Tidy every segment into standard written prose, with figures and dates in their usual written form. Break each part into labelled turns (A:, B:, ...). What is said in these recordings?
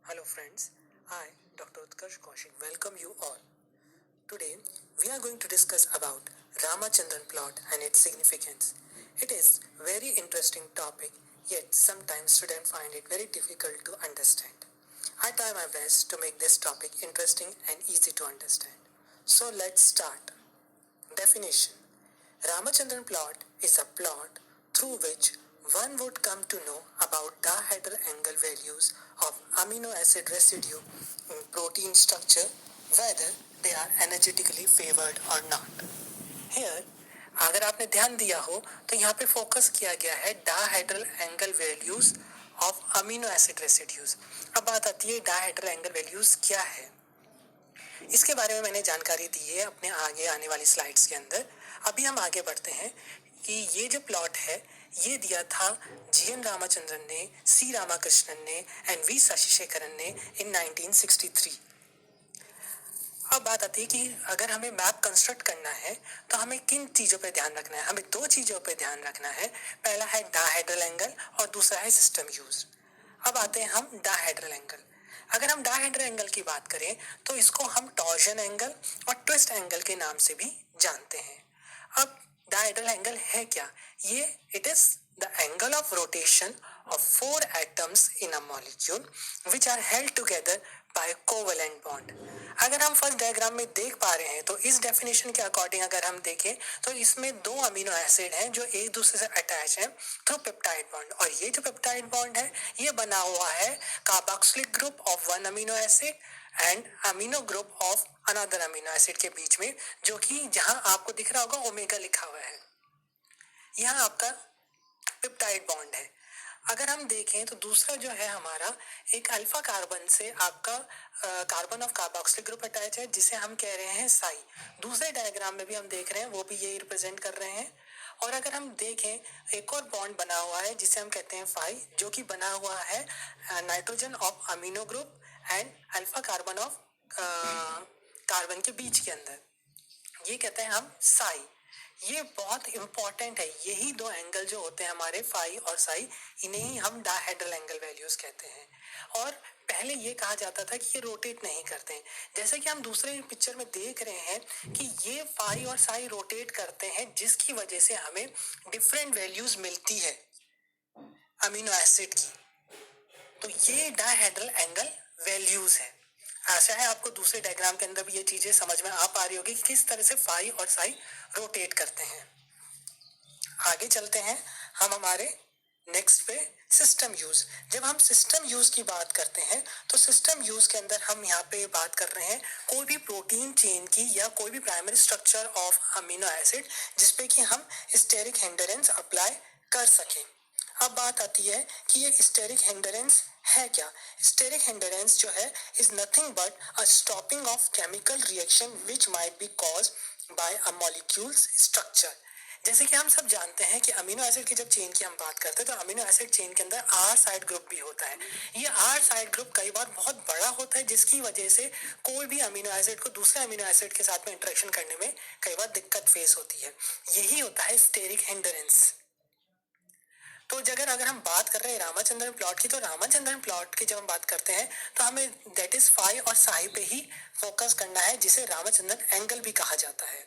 A: Hello friends, I, Dr. Utkarsh Kaushik, welcome you all. Today, we are going to discuss about Ramachandran plot and its significance. It is very interesting topic, yet sometimes students find it very difficult to understand. I try my best to make this topic interesting and easy to understand. So let's start. Definition: Ramachandran plot is a plot through which one would come to know about dihedral angle values of amino acid residue in protein structure, whether they are energetically favored or not. Here, अगर आपने ध्यान दिया हो तो यहाँ पे focus किया गया है dihedral angle values of amino acid residues. अब बात आती है डाहेड्रल एंगल वैल्यूज क्या है। इसके बारे में मैंने जानकारी दी है अपने आगे आने वाली स्लाइड्स के अंदर। अभी हम आगे बढ़ते हैं कि ये जो प्लॉट है ये दिया था जीएन रामाचंद्रन ने, सी रामाकृष्णन ने एंड वी शशिशेखरन ने इन 1963। अब बात आती है कि अगर हमें मैप कंस्ट्रक्ट करना है तो हमें किन चीज़ों पे ध्यान रखना है। हमें दो चीज़ों पे ध्यान रखना है, पहला है डाहेड्रल एंगल और दूसरा है सिस्टम यूज। अब आते हैं हम डाहेड्रल एंगल। अगर हम डाहेड्रल एंगल की बात करें तो इसको हम टॉर्जन एंगल और ट्विस्ट एंगल के नाम से भी जानते हैं। अब डाहेड्रल एंगल है क्या? ये it is the angle of rotation of four atoms in a molecule which are held together by a covalent bond। अगर हम फर्स्ट डायग्राम में देख पा रहे हैं तो इस डेफिनेशन के अकॉर्डिंग अगर हम देखें तो इसमें दो अमीनो एसिड हैं जो एक दूसरे से अटैच हैं थ्रू पेप्टाइड बॉन्ड, और ये जो पेप्टाइड बॉन्ड है ये बना हुआ है carboxylic group of one amino acid and amino group of another amino acid के बीच में, जो कि जहां आपको दिख रहा होगा ओमेगा लिखा हुआ है, यहाँ आपका पेप्टाइड बॉन्ड है। अगर हम देखें तो दूसरा जो है हमारा एक अल्फा कार्बन से आपका carbon of carboxylic group attach है जिसे हम कह रहे हैं साई। दूसरे डायग्राम में भी हम देख रहे हैं वो भी यही रिप्रेजेंट कर रहे हैं। और अगर हम देखें एक और बॉन्ड बना हुआ है जिसे हम कहते हैं फाई, जो कि बना हुआ है nitrogen of amino group and alpha carbon of carbon के बीच के अंदर, ये कहते हैं हम साई। ये बहुत इंपॉर्टेंट है, यही दो एंगल जो होते हैं हमारे फाई और साई, इन्हें ही हम डाहेड्रल एंगल वैल्यूज कहते हैं। और पहले ये कहा जाता था कि ये रोटेट नहीं करते हैं, जैसे कि हम दूसरे पिक्चर में देख रहे हैं कि ये फाई और साई रोटेट करते हैं जिसकी वजह से हमें डिफरेंट वैल्यूज मिलती है अमीनो एसिड की। तो ये डाहेड्रल एंगल वैल्यूज है। आशा है आपको दूसरे डायग्राम के अंदर भी ये चीजें समझ में आ पा रही होगी कि किस तरह से फाई और साई रोटेट करते हैं। आगे चलते हैं हम हमारे नेक्स्ट पे, सिस्टम यूज। जब हम सिस्टम यूज की बात करते हैं तो सिस्टम यूज के अंदर हम यहाँ पे बात कर रहे हैं कोई भी प्रोटीन चेन की या कोई भी primary structure of amino acid जिसपे कि हम स्टेरिक हिंडरेंस अप्लाई कर सकें। अब बात आती है कि ये स्टेरिक हिंडरेंस है क्या। स्टेरिक हिंडरेंस जो है is nothing but a stopping of chemical reaction which might be cause by a molecules structure. जैसे कि हम सब जानते हैं कि अमीनो एसिड की जब चेन की हम बात करते हैं तो अमीनो एसिड चेन के अंदर आर साइड ग्रुप भी होता है। ये आर साइड ग्रुप कई बार बहुत बड़ा होता है जिसकी वजह से कोई भी अमीनो एसिड को दूसरे अमीनो एसिड के साथ में इंटरेक्शन करने में कई बार दिक्कत फेस होती है। यही होता है स्टेरिक हिंडरेंस। तो अगर हम बात कर रहे हैं रामाचंद्रन प्लॉट की, तो रामाचंद्रन प्लॉट की जब हम बात करते हैं तो हमें दैट इज फाई और साई पे ही फोकस करना है, जिसे रामाचंद्रन एंगल भी कहा जाता है।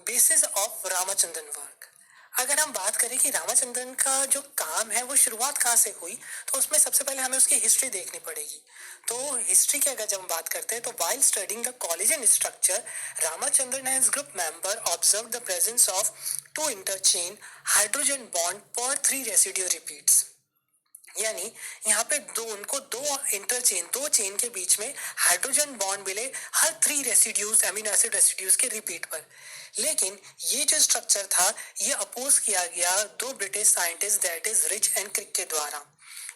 A: Basis of Ramachandran work. अगर हम बात करें कि रामाचंद्रन का जो काम है वो शुरुआत कहाँ से हुई, तो उसमें सबसे पहले हमें उसकी हिस्ट्री देखनी पड़ेगी। तो हिस्ट्री की अगर जब हम बात करते हैं तो while studying the collagen structure, Ramachandran and group member observe the presence of two interchain hydrogen bond पर 3 रेसिड्यू रिपीट्स। यानी यहाँ पे दो इंटरचेन, दो चेन के बीच में हाइड्रोजन बॉन्ड मिले हर 3 रेसिड्यूज, अमीनो एसिड रेसिड्यूज के रिपीट पर। लेकिन ये जो स्ट्रक्चर था ये अपोज किया गया दो British scientist that is Rich and Crick के द्वारा,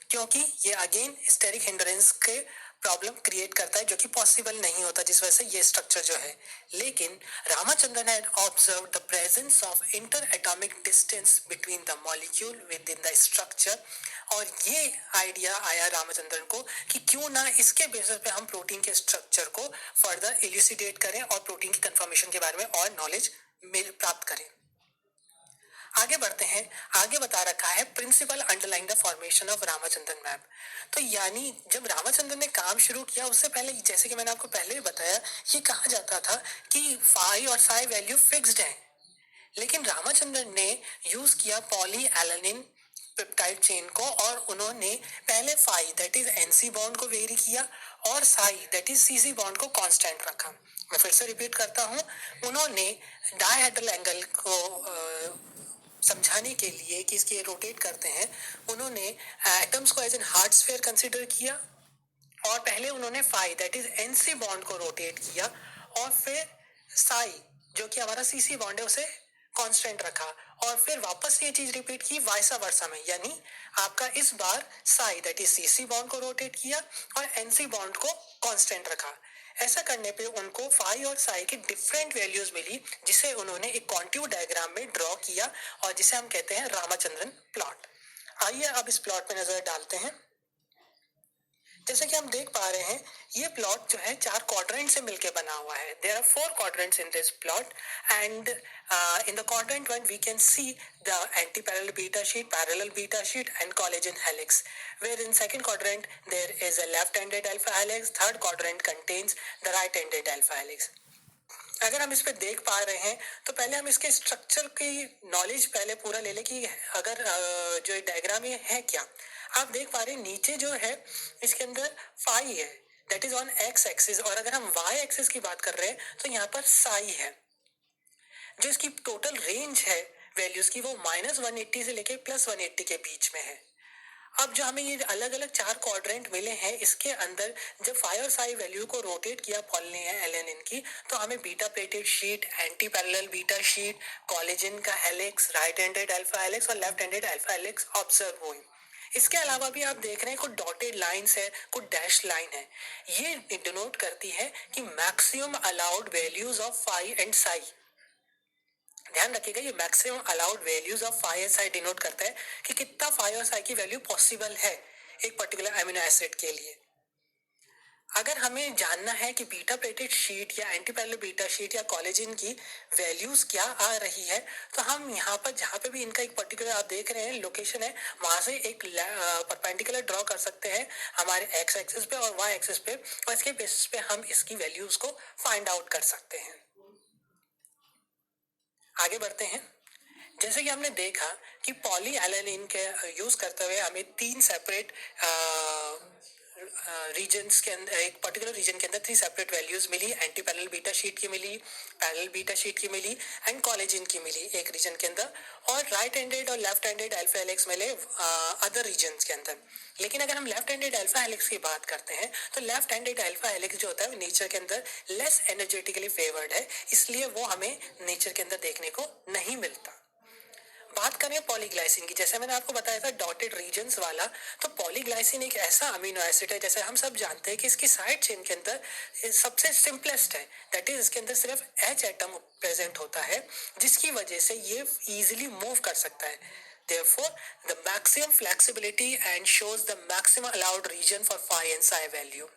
A: क्योंकि ये अगेन स्टेरिक हिंडरेंस के प्रॉब्लम क्रिएट करता है जो कि पॉसिबल नहीं होता, जिस वजह से ये स्ट्रक्चर जो है। लेकिन Ramachandran had observe the presence of inter atomic distance between the molecule with in the structure, और ये आइडिया आया रामाचंद्रन को कि क्यों ना इसके बेसिस पे हम प्रोटीन के स्ट्रक्चर को फर्दर इल्यूसिडेट करें और प्रोटीन की कंफर्मेशन के बारे में और नॉलेज प्राप्त करें। आगे बढ़ते हैं। आगे बता रखा है principle underline the formation of Ramachandran map. तो यानी जब रामाचंद्रन ने काम शुरू किया उससे पहले, जैसे कि मैंने आपको पहले भी बताया, ये कहा जाता था कि फाई और साई वैल्यू फिक्स्ड है। लेकिन रामाचंद्रन ने यूज किया पॉली एलानिन पेप्टाइड चेन को, और उन्होंने पहले phi that is NC bond को वेरी किया और psi that is CC bond को कांस्टेंट रखा। मैं फिर से रिपीट करता हूं, उन्होंने डायहेड्रल एंगल को समझाने के लिए कि इसके रोटेट करते हैं, उन्होंने एटम्स को as an hard sphere consider किया, और पहले उन्होंने phi that is NC bond को रोटेट किया, और फिर साई जो कि हमारा सीसी बॉन्ड है उसे कांस्टेंट रखा, और फिर वापस ये चीज रिपीट की वाइसा वर्सा में, यानी आपका इस बार psi that is CC bond को रोटेट किया और एनसी बॉन्ड को कांस्टेंट रखा। ऐसा करने पे उनको फाई और साई की डिफरेंट वैल्यूज मिली, जिसे उन्होंने एक कॉन्टूर डायग्राम में ड्रॉ किया, और जिसे हम कहते हैं रामाचंद्रन प्लॉट। आइए अब इस प्लॉट पे नजर डालते हैं। जैसे कि हम देख पा रहे हैं, ये प्लॉट जो है 4 क्वाड्रेंट से मिलके बना हुआ है। There are 4 quadrants in this plot, and in the quadrant 1 we can see the anti-parallel beta sheet, parallel beta sheet and collagen helix, where in second quadrant there is a left-handed alpha helix, third quadrant contains the right-handed alpha helix. अगर हम इस पे देख पा रहे हैं तो पहले हम इसके स्ट्रक्चर की नॉलेज पहले पूरा ले लें कि अगर जो डायग्राम ये है क्या। आप देख पा रहे हैं नीचे जो है इसके अंदर फाई है that is on x axis, और अगर हम वाई एक्सिस की बात कर रहे हैं तो यहाँ पर साई है। जो इसकी टोटल रेंज है वैल्यूज की वो -180 से लेके +180 के बीच में है। अब जो हमें ये अलग अलग 4 क्वाड्रेंट मिले हैं, इसके अंदर जब फाई और साई वैल्यू को रोटेट किया पॉली एलेनिन की, तो हमें beta pleated sheet, anti parallel beta sheet, collagen का helix, right handed alpha helix और left handed alpha helix observe हुई। इसके अलावा भी आप देख रहे हैं कुछ डॉटेड लाइंस है, कुछ डैश लाइन है। ये डिनोट करती है कि maximum allowed values of phi and psi. ध्यान रखिएगा, ये maximum allowed values of phi और साई डिनोट करता है कि कितना फाई और साई की वैल्यू पॉसिबल है एक पर्टिकुलर अमीनो एसिड के लिए। अगर हमें जानना है कि बीटा प्लेटेड शीट या एंटी पैरेलल बीटा शीट या कोलेजन की वैल्यूज क्या आ रही है, तो हम यहाँ पर जहाँ पे भी इनका एक पर्टिकुलर आप देख रहे हैं लोकेशन है, वहां से एक परपेंडिकुलर ड्रॉ कर सकते हैं हमारे एक्स एक्सिस पे और वाई एक्सिस पे, और इसके बेसिस पे हम इसकी वैल्यूज को फाइंड आउट कर सकते हैं। आगे बढ़ते हैं। जैसे कि हमने देखा कि पॉली एलानिन के यूज करते हुए हमें 3 सेपरेट रीजन्स के अंदर, एक पर्टिकुलर रीजन के अंदर 3 सेपरेट वैल्यूज मिली। एंटी पैरेलल बीटा शीट की मिली, पैरेलल बीटा शीट की मिली एंड कोलेजन की मिली एक रीजन के अंदर, और राइट हैंडेड और लेफ्ट हैंडेड अल्फा हेलिक्स मिले अदर रीजन्स के अंदर। लेकिन अगर हम लेफ्ट हैंडेड अल्फा हेलिक्स की बात करते हैं तो लेफ्ट हैंडेड अल्फा हेलिक्स जो होता है नेचर के अंदर लेस एनर्जेटिकली फेवर्ड है, इसलिए वो हमें नेचर के अंदर देखने को नहीं मिलता। बात करें पॉलीग्लाइसिन की, जैसे मैंने आपको बताया था डॉटेड रीजन्स वाला, तो पॉलीग्लाइसिन एक ऐसा अमीनो एसिड है, जैसे हम सब जानते हैं कि इसकी साइड चेन के अंदर सबसे सिंपलेस्ट है, दैट इज इसके अंदर सिर्फ H एटम प्रेजेंट होता है, जिसकी वजह से ये इजीली मूव कर सकता है। Therefore, the maximum flexibility and shows the maximum allowed region for phi and psi value.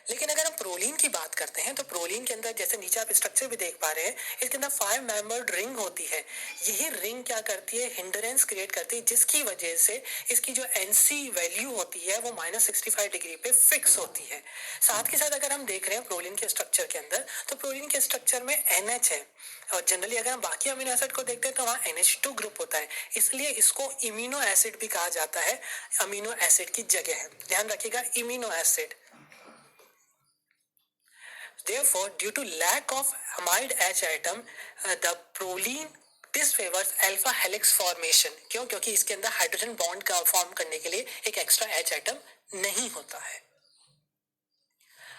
A: लेकिन अगर हम प्रोलीन की बात करते हैं तो प्रोलीन के अंदर जैसे नीचे आप स्ट्रक्चर भी देख पा रहे हैं, इसके अंदर 5 मेंबर्ड रिंग होती है। यही रिंग क्या करती है, हिंडरेंस क्रिएट करती है, जिसकी वजह से इसकी जो एनसी वैल्यू होती है वो -65 डिग्री पे फिक्स होती है। साथ के साथ अगर हम देख रहे हैं प्रोलीन के स्ट्रक्चर के अंदर, तो प्रोलीन के स्ट्रक्चर में NH है, और जनरली अगर हम बाकी अमीनो एसिड को देखते हैं तो वहाँ NH2 ग्रुप होता है, इसलिए इसको इम्यूनो एसिड भी कहा जाता है। अमीनो एसिड की जगह है, ध्यान रखिएगा, immuno acid. Therefore, due to lack of amide H atom, the proline disfavors alpha helix formation. क्यों? क्योंकि इसके अंदर हाइड्रोजन बॉन्ड का फॉर्म करने के लिए एक एक्स्ट्रा H एटम नहीं होता है।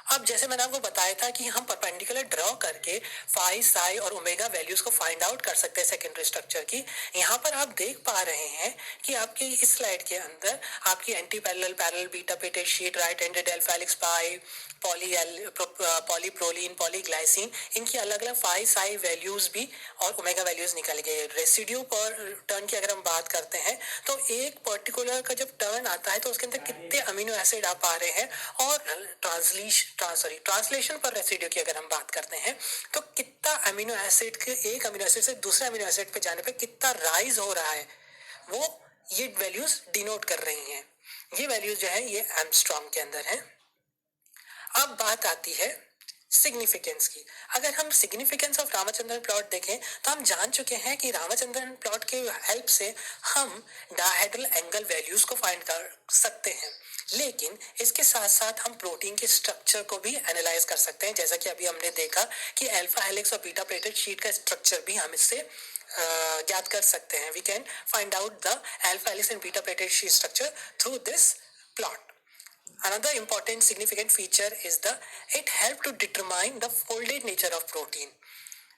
A: अब जैसे मैंने आपको बताया था कि हम परपेंडिकुलर ड्रॉ करके फाई, साई और ओमेगा वैल्यूज को फाइंड आउट कर सकते हैं सेकेंडरी स्ट्रक्चर की। यहाँ पर आप देख पा रहे हैं कि आपकी इस स्लाइड के अंदर आपकी anti parallel, parallel beta pleated sheet, right handed alpha helix, pi, polyproline, polyglycine, इनकी अलग अलग फाई, साई वैल्यूज भी और ओमेगा वैल्यूज निकाली गई है। रेसिड्यू पर टर्न की अगर हम बात करते हैं तो एक पर्टिकुलर का जब टर्न आता है तो उसके अंदर कितने अमीनो एसिड आ पा रहे हैं, और ट्रांसलेशन पर रेसिड्यू की अगर हम बात करते हैं तो कितना अमीनो एसिड के एक अमीनो एसिड से दूसरे अमीनो एसिड पे जाने पे कितना राइज हो रहा है, वो ये वैल्यूज डिनोट कर रही हैं। ये वैल्यूज जो है ये एंगस्ट्रॉम के अंदर है। अब बात आती है सिग्निफिकेंस की। अगर हम सिग्निफिकेंस ऑफ रामचंद्रन प्लॉट देखें तो हम जान चुके हैं कि रामचंद्रन प्लॉट के हेल्प से हम डायहेड्रल एंगल वैल्यूज को फाइंड कर सकते हैं, लेकिन इसके साथ साथ हम प्रोटीन के स्ट्रक्चर को भी एनालाइज कर सकते हैं। जैसा कि अभी हमने देखा कि अल्फा हेलिक्स और बीटा प्लेटेड शीट का स्ट्रक्चर भी हम इससे ज्ञात कर सकते हैं। We can find out the alpha helix and beta pleated sheet structure through this plot. Another important significant feature is the it help to determine the folded nature of protein.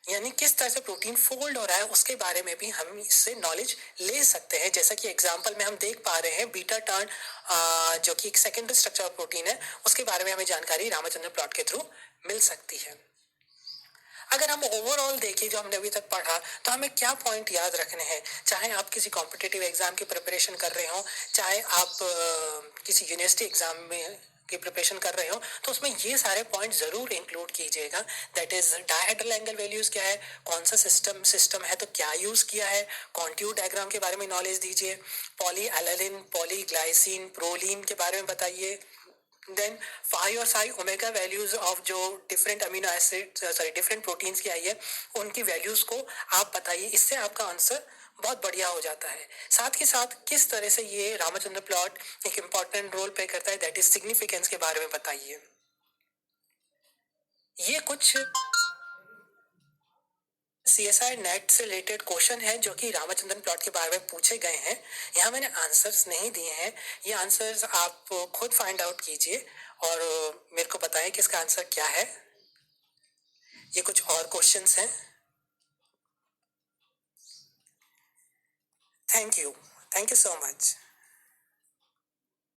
A: यानी किस तरह से प्रोटीन फोल्ड हो रहा है उसके बारे में भी हम इससे नॉलेज ले सकते हैं। जैसा कि एग्जांपल में हम देख पा रहे हैं बीटा टर्न जो कि एक सेकेंडरी स्ट्रक्चर ऑफ प्रोटीन है, उसके बारे में हमें जानकारी रामचंद्रन प्लॉट के थ्रू मिल सकती है। अगर हम ओवरऑल देखें जो हमने अभी तक पढ़ा तो हमें क्या पॉइंट याद रखने हैं, चाहे आप किसी कॉम्पिटिटिव एग्जाम की प्रिपरेशन कर रहे हो, चाहे आप किसी यूनिवर्सिटी एग्जाम में की प्रिपरेशन कर रहे हो, तो उसमें ये सारे पॉइंट जरूर इंक्लूड कीजिएगा। That is dihedral angle values क्या है, कौन सा सिस्टम है तो क्या यूज किया है, कॉन्ट्यूर डायग्राम के बारे में नॉलेज दीजिए, पॉली एलानिन, पॉलीग्लाइसिन, प्रोलीन के बारे में बताइए। देन फाई और साई ओमेगा वैल्यूज ऑफ जो different amino acid different proteins की आई है उनकी वैल्यूज को आप बताइए। इससे आपका आंसर बहुत बढ़िया हो जाता है। साथ ही साथ किस तरह से ये रामचंद्र प्लॉट एक इम्पॉर्टेंट रोल प्ले करता है, दैट इज सिग्निफिकेंस के बारे में बताइए। ये कुछ CSI नेट से रिलेटेड क्वेश्चन है जो कि रामचंद्रन प्लॉट के बारे में पूछे गए हैं। यहाँ मैंने आंसर्स नहीं दिए हैं, ये आंसर्स आप खुद फाइंड आउट कीजिए और मेरे को बताएं कि इसका आंसर क्या है। ये कुछ और क्वेश्चंस हैं। Thank you so much.